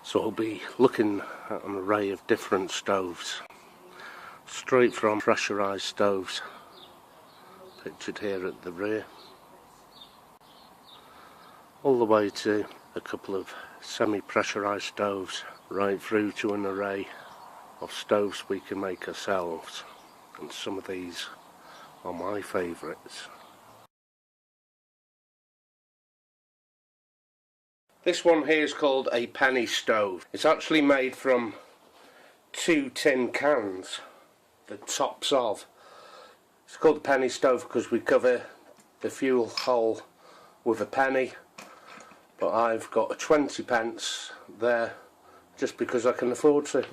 So I'll be looking at an array of different stoves, straight from pressurised stoves, pictured here at the rear, all the way to a couple of semi-pressurised stoves, right through to an array of stoves we can make ourselves, and some of these are my favourites. This one here is called a penny stove. It's actually made from 2 tin cans, the tops of. It's called a penny stove because we cover the fuel hole with a penny, but I've got a 20 pence there just because I can afford to.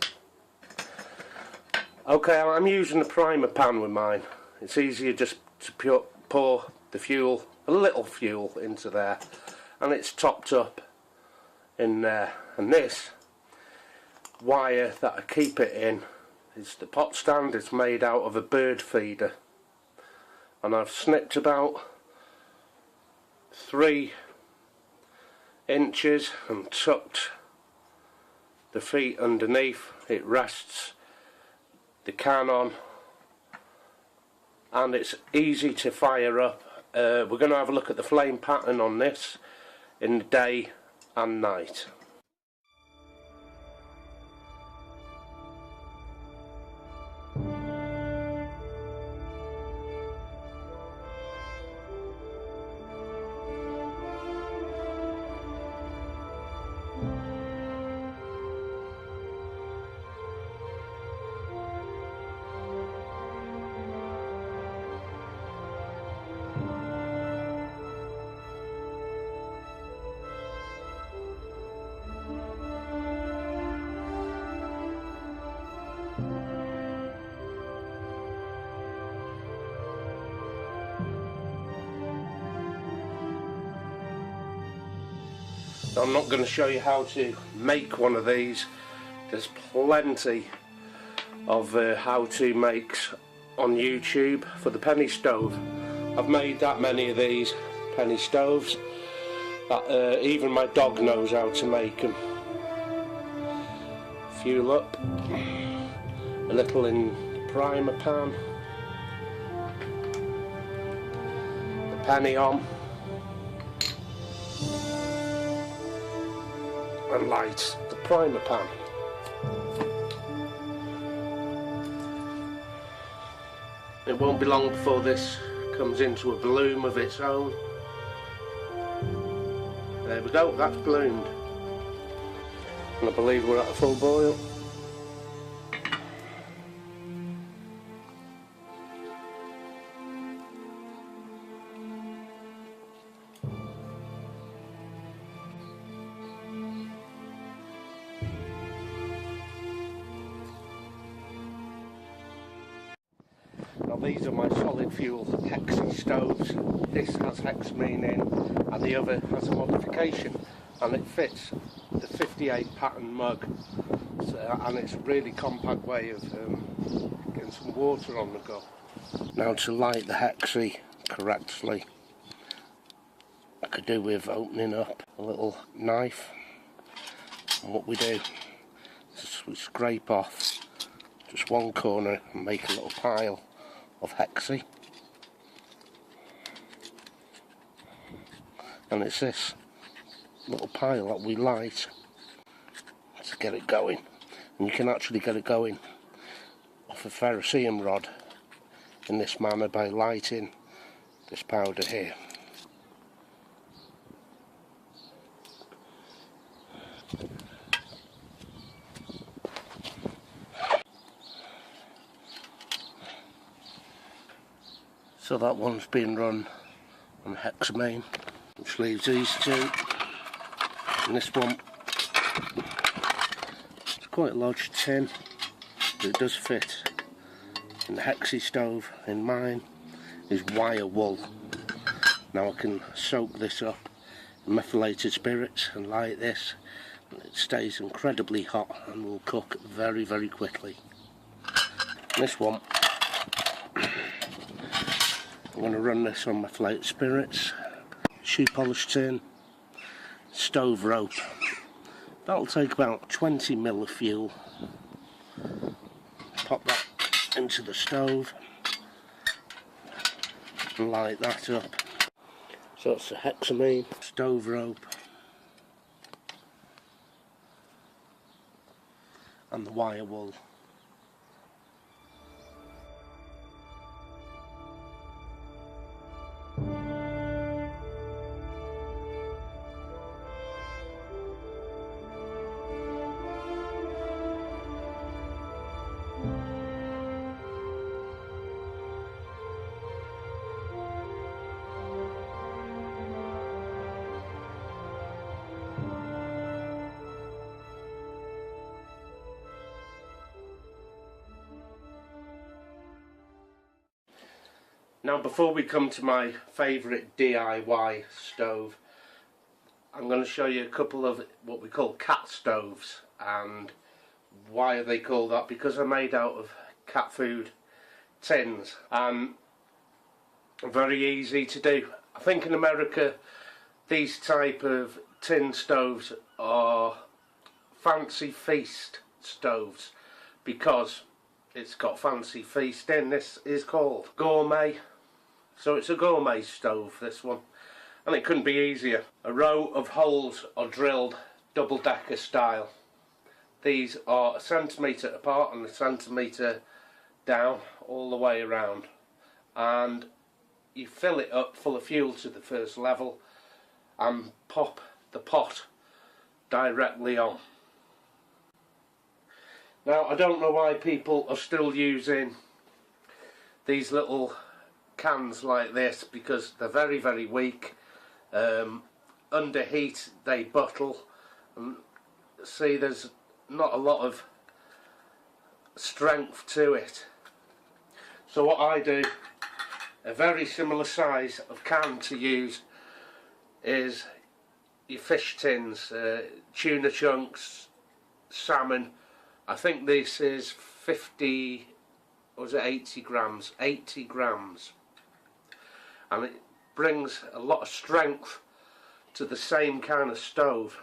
Okay, I'm using a primer pan with mine. It's easier just to pour the fuel, a little fuel into there, and it's topped up in there. And this wire that I keep it in is the pot stand. It's made out of a bird feeder, and I've snipped about 3 inches and tucked the feet underneath. It rests the can on, and it's easy to fire up. We're going to have a look at the flame pattern on this in the day and night. I'm not going to show you how to make one of these. There's plenty of how-to makes on YouTube for the penny stove. I've made that many of these penny stoves that even my dog knows how to make them. Fuel up, a little in the primer pan, the penny on, and light the primer pan. It won't be long before this comes into a bloom of its own. There we go, that's bloomed. And I believe we're at a full boil. Now these are my solid fuel hexy stoves. This has hexamine in and the other has a modification, and it fits the 58 pattern mug, and it's a really compact way of getting some water on the go. Now to light the hexy correctly, I could do with opening up a little knife, and what we do is we scrape off just one corner and make a little pile of hexy, and it's this little pile that we light to get it going. And you can actually get it going off a ferrocerium rod in this manner by lighting this powder here. So that one's been run on hexamine, which leaves these two, and this one, it's quite a large tin, but it does fit. And the hexy stove in mine is wire wool. Now I can soak this up in methylated spirits and light this, and it stays incredibly hot and will cook very, very quickly. And this one, I'm going to run this on methylated spirits, shoe polish tin, stove rope, That'll take about 20 mil of fuel. Pop that into the stove and light that up. So it's the hexamine, stove rope and the wire wool. Now, before we come to my favourite DIY stove, I'm going to show you a couple of what we call cat stoves. And why are they called that? Because they're made out of cat food tins and very easy to do. I think in America these type of tin stoves are fancy feast stoves because it's got fancy feast in. This is called gourmet. So it's a gourmet stove, this one, and it couldn't be easier. A row of holes are drilled double-decker style. These are 1 centimetre apart and 1 centimetre down all the way around, and you fill it up full of fuel to the first level and pop the pot directly on. Now, I don't know why people are still using these little cans like this, because they're very, very weak. Under heat they buttle, and see, there's not a lot of strength to it. So what I do, a very similar size of can to use, is your fish tins, tuna chunks, salmon. I think this is 50, or is it 80 grams? 80 grams. And it brings a lot of strength to the same kind of stove.